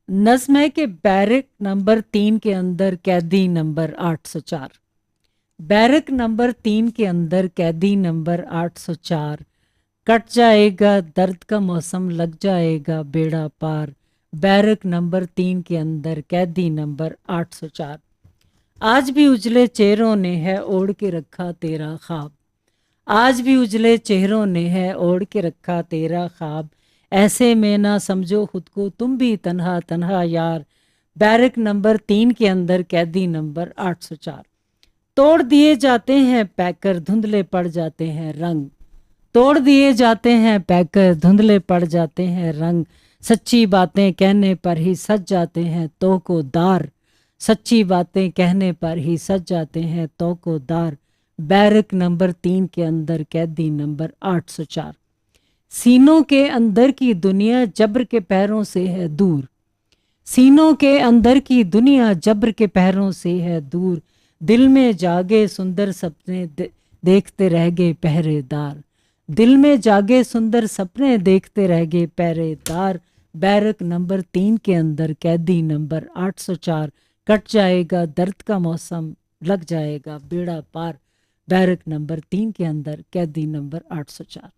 नज्म है कि बैरक नंबर 3 के अंदर कैदी नंबर 804। बैरक नंबर 3 के अंदर कैदी नंबर 804। कट जाएगा दर्द का मौसम, लग जाएगा बेड़ा पार। बैरक नंबर 3 के अंदर कैदी नंबर 804। आज भी उजले चेहरों ने है ओढ़ के रखा तेरा ख्वाब। आज भी उजले चेहरों ने है ओढ़ के रखा तेरा ख्वाब। ऐसे में ना समझो खुद को तुम भी तन्हा तन्हा यार। बैरक नंबर 3 के अंदर कैदी नंबर 804। तोड़ दिए जाते हैं पैकर, धुंधले पड़ जाते हैं रंग। तोड़ दिए जाते हैं पैकर, धुंधले पड़ जाते हैं रंग। सच्ची बातें कहने पर ही सज जाते हैं तो को दार। सच्ची बातें कहने पर ही सज जाते हैं तो को दार। बैरक नंबर 3 के अंदर कैदी नंबर 804। सीनों के अंदर की दुनिया जब्र के पैरों से है दूर। सीनों के अंदर की दुनिया जब्र के पैरों से है दूर। दिल में जागे सुंदर सपने देखते रह गए पहरेदार। दिल में जागे सुंदर सपने देखते रह गए पहरेदार। बैरक नंबर 3 के अंदर कैदी नंबर 804। कट जाएगा दर्द का मौसम, लग जाएगा बेड़ा पार। बैरक नंबर 3 के अंदर कैदी नंबर 804।